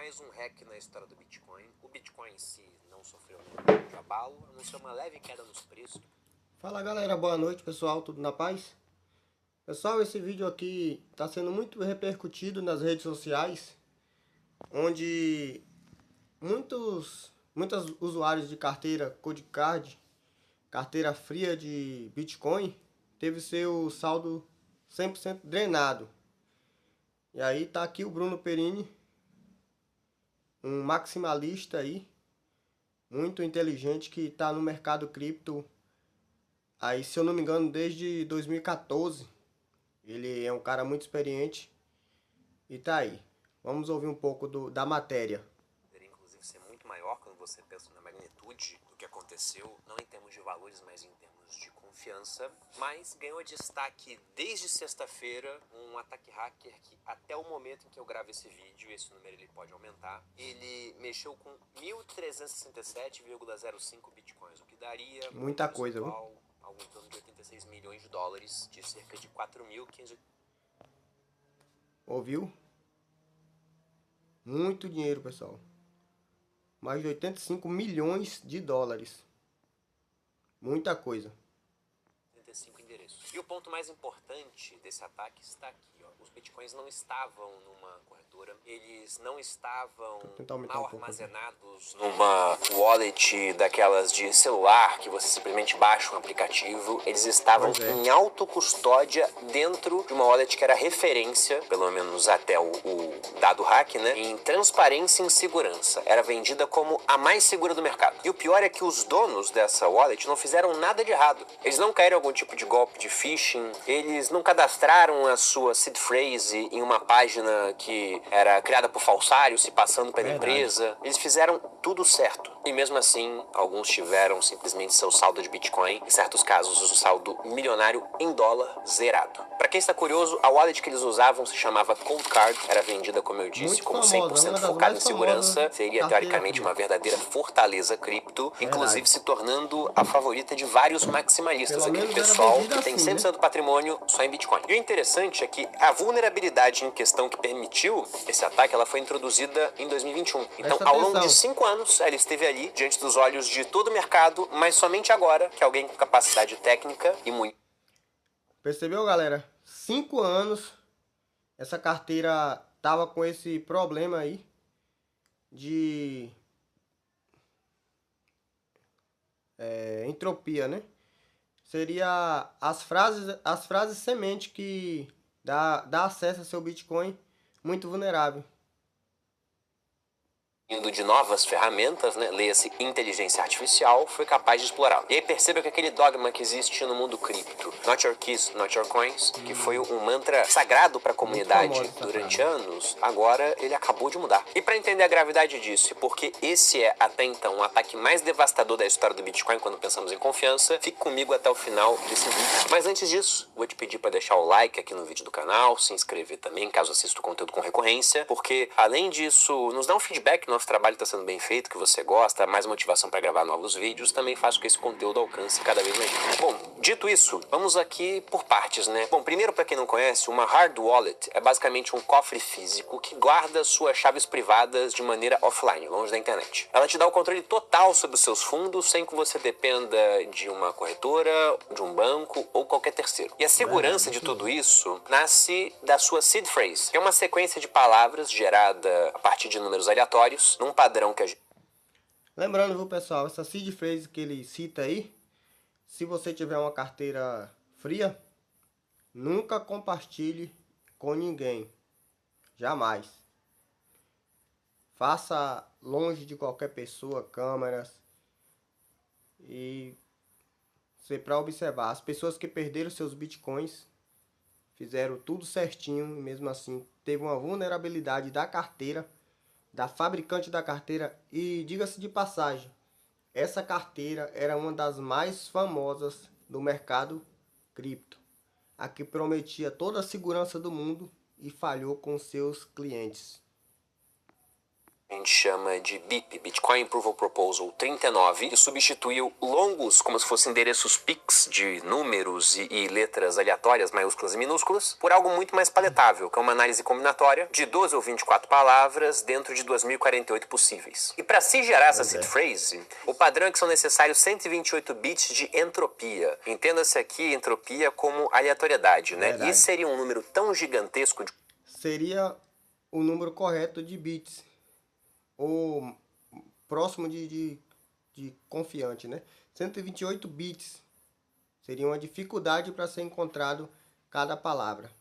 mais um hack na história do Bitcoin. O Bitcoin em si não sofreu nenhum tipo de abalo, a não ser uma leve queda nos preços. Fala galera, boa noite pessoal, tudo na paz? Pessoal, esse vídeo aqui está sendo muito repercutido nas redes sociais, onde muitos usuários de carteira Cold Card, carteira fria de Bitcoin, teve seu saldo 100% drenado. E aí tá aqui o Bruno Perini, um maximalista aí, muito inteligente, que está no mercado cripto aí, se eu não me engano, desde 2014. Ele é um cara muito experiente e tá aí. Vamos ouvir um pouco da matéria. Poderia inclusive ser muito maior quando você pensa na magnitude do que aconteceu, não em termos de valores, mas em termos de confiança. Mas ganhou destaque desde sexta-feira um ataque hacker que até o momento em que eu gravo esse vídeo, esse número ele pode aumentar, ele mexeu com 1.367,05 bitcoins, o que daria Muita coisa, viu? algo em torno de 86 milhões de dólares, de cerca de 4.500. Ouviu? Muito dinheiro, pessoal. Mais de 85 milhões de dólares. Muita coisa. 35 endereços. E o ponto mais importante desse ataque está aqui, ó. Os bitcoins não estavam numa corretora, eles não estavam mal armazenados numa wallet daquelas de celular que você simplesmente baixa um aplicativo. Eles estavam em autocustódia dentro de uma wallet que era referência, pelo menos até o dado hack, né, em transparência e em segurança. Era vendida como a mais segura do mercado. E o pior é que os donos dessa wallet não fizeram nada de errado. Eles não caíram em algum tipo de golpe de phishing, eles não cadastraram a sua seed phrase em uma página que era criada por falsários, se passando pela empresa. Eles fizeram tudo certo. E mesmo assim, alguns tiveram simplesmente seu saldo de Bitcoin, em certos casos o saldo milionário em dólar zerado. Para quem está curioso, a wallet que eles usavam se chamava Cold Card, era vendida, como eu disse, como 100% focada em segurança, seria teoricamente uma verdadeira fortaleza cripto, inclusive se tornando a favorita de vários maximalistas, aquele pessoal que tem 100% do patrimônio só em Bitcoin. E o interessante é que a vulnerabilidade em questão que permitiu esse ataque, ela foi introduzida em 2021. Então, ao longo de 5 anos, ela esteve ali, diante dos olhos de todo o mercado, mas somente agora que alguém com capacidade técnica e muito... Percebeu, galera? 5 anos essa carteira tava com esse problema aí de entropia, né? Seria as frases semente que dá acesso ao seu Bitcoin muito vulnerável. De novas ferramentas, né, leia-se inteligência artificial, foi capaz de explorá-lo. E aí perceba que aquele dogma que existe no mundo cripto, not your keys, not your coins, que foi um mantra sagrado para a comunidade durante anos, agora ele acabou de mudar. E para entender a gravidade disso, e porque esse é até então o ataque mais devastador da história do Bitcoin quando pensamos em confiança, fique comigo até o final desse vídeo. Mas antes disso, vou te pedir para deixar o like aqui no vídeo do canal, se inscrever também, caso assista o conteúdo com recorrência, porque além disso, nos dá um feedback, nosso trabalho está sendo bem feito, que você gosta, mais motivação para gravar novos vídeos, também faz com que esse conteúdo alcance cada vez mais gente. Bom, dito isso, vamos aqui por partes, né? Bom, primeiro, para quem não conhece, uma hard wallet é basicamente um cofre físico que guarda suas chaves privadas de maneira offline, longe da internet. Ela te dá o controle total sobre os seus fundos, sem que você dependa de uma corretora, de um banco ou qualquer terceiro. E a segurança de tudo isso nasce da sua seed phrase, que é uma sequência de palavras gerada a partir de números aleatórios, num padrão que a gente... Lembrando, viu, pessoal, essa seed phrase que ele cita aí, se você tiver uma carteira fria, nunca compartilhe com ninguém. Jamais. Faça longe de qualquer pessoa, câmeras. E para observar, as pessoas que perderam seus bitcoins fizeram tudo certinho e mesmo assim teve uma vulnerabilidade da carteira, da fabricante da carteira. E diga-se de passagem, essa carteira era uma das mais famosas do mercado cripto, a que prometia toda a segurança do mundo e falhou com seus clientes. a gente chama de BIP, Bitcoin Approval Proposal 39, que substituiu longos, como se fossem endereços PIX de números e letras aleatórias, maiúsculas e minúsculas, por algo muito mais paletável, que é uma análise combinatória de 12 ou 24 palavras dentro de 2048 possíveis. E para se gerar essa seed phrase, o padrão é que são necessários 128 bits de entropia. Entenda-se aqui entropia como aleatoriedade, né? Verdade. Isso seria um número tão gigantesco de... Seria o número correto de bits, ou próximo de confiante, né? 128 bits seria uma dificuldade para ser encontrado cada palavra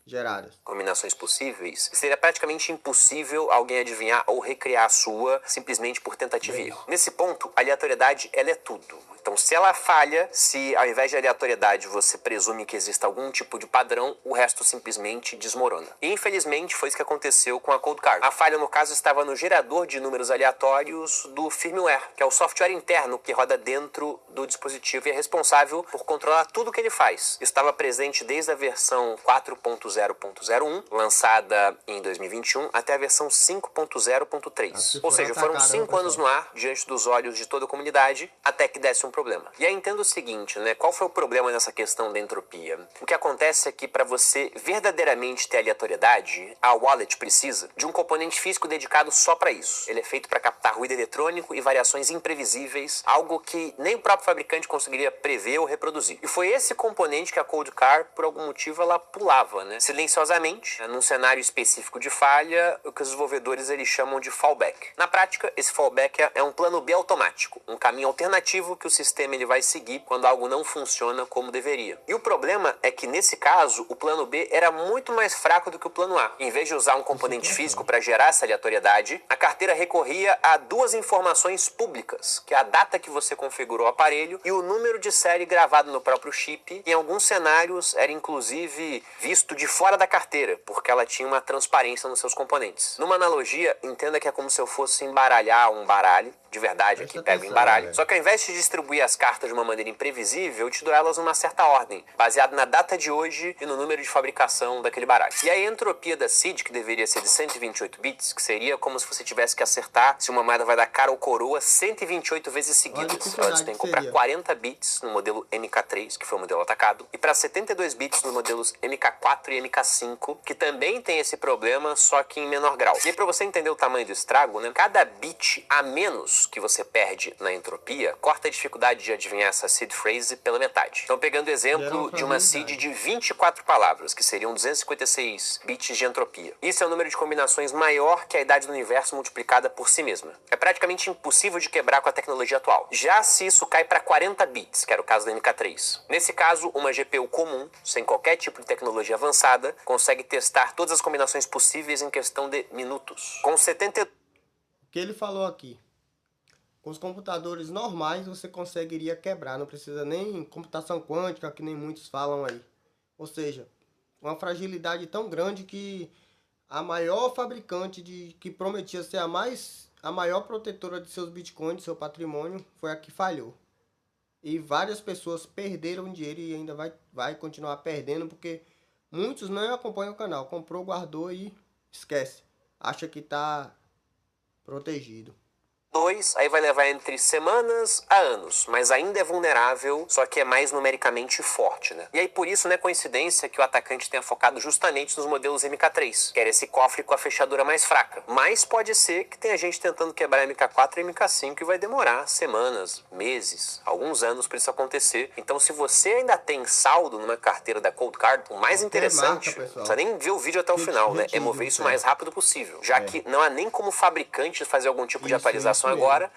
geradas. Combinações possíveis, seria praticamente impossível alguém adivinhar ou recriar a sua simplesmente por tentativa e erro. Nesse ponto, a aleatoriedade, ela é tudo. Então, se ela falha, se ao invés de aleatoriedade você presume que exista algum tipo de padrão, o resto simplesmente desmorona. E, infelizmente, foi isso que aconteceu com a Cold Card. A falha, no caso, estava no gerador de números aleatórios do firmware, que é o software interno que roda dentro do dispositivo e é responsável por controlar tudo o que ele faz. Estava presente desde a versão 4.0.01, lançada em 2021, até a versão 5.0.3. Ou seja, foram 5 anos no ar, diante dos olhos de toda a comunidade, até que desse um problema. E aí entenda o seguinte, né? Qual foi o problema nessa questão da entropia? O que acontece é que para você verdadeiramente ter aleatoriedade, a wallet precisa de um componente físico dedicado só para isso. Ele é feito para captar ruído eletrônico e variações imprevisíveis, algo que nem o próprio fabricante conseguiria prever ou reproduzir. E foi esse componente que a Cold Card, por algum motivo, ela pulava, né? Silenciosamente, num cenário específico de falha, o que os desenvolvedores eles chamam de fallback. Na prática, esse fallback é um plano B automático, um caminho alternativo que o sistema ele vai seguir quando algo não funciona como deveria. E o problema é que, nesse caso, o plano B era muito mais fraco do que o plano A. Em vez de usar um componente físico para gerar essa aleatoriedade, a carteira recorria a duas informações públicas, que é a data que você configurou o aparelho e o número de série gravado no próprio chip. Em alguns cenários, era inclusive visto de fora da carteira, porque ela tinha uma transparência nos seus componentes. Numa analogia, entenda que é como se eu fosse embaralhar um baralho, de verdade, aqui pego o embaralho. Só que ao invés de distribuir as cartas de uma maneira imprevisível, eu te dou elas numa certa ordem, baseado na data de hoje e no número de fabricação daquele baralho. E aí a entropia da seed, que deveria ser de 128 bits, que seria como se você tivesse que acertar se uma moeda vai dar cara ou coroa 128 vezes seguidas. Você tem que comprar 40 bits no modelo MK3, que foi o modelo atacado, e para 72 bits nos modelos MK4 e MK5, que também tem esse problema, só que em menor grau. E aí, para você entender o tamanho do estrago, né, cada bit a menos que você perde na entropia, corta a dificuldade de adivinhar essa seed phrase pela metade. Então, pegando o exemplo de uma seed de 24 palavras, que seriam 256 bits de entropia. Isso é um número de combinações maior que a idade do universo multiplicada por si mesma. É praticamente impossível de quebrar com a tecnologia atual. Já se isso cai para 40 bits, que era o caso da MK3. Nesse caso, uma GPU comum, sem qualquer tipo de tecnologia avançada, consegue testar todas as combinações possíveis em questão de minutos. Com 70... O que ele falou aqui? Com os computadores normais você conseguiria quebrar, não precisa nem computação quântica, que nem muitos falam aí. Ou seja, uma fragilidade tão grande que a maior fabricante que prometia ser a maior protetora de seus bitcoins, de seu patrimônio, foi a que falhou. E várias pessoas perderam dinheiro e ainda vai continuar perdendo, porque muitos não acompanham o canal. Comprou, guardou e esquece. Acha que está protegido. Aí vai levar entre semanas a anos, mas ainda é vulnerável, só que é mais numericamente forte, né? E aí por isso não é coincidência que o atacante tenha focado justamente nos modelos MK3, que era esse cofre com a fechadura mais fraca. Mas pode ser que tenha gente tentando quebrar MK4 e MK5 e vai demorar semanas, meses, alguns anos para isso acontecer. Então se você ainda tem saldo numa carteira da Cold Card, o mais interessante, não precisa nem ver o vídeo até o final, né? É mover isso o mais rápido possível, já que não há nem como fabricante fazer algum tipo de atualização agora,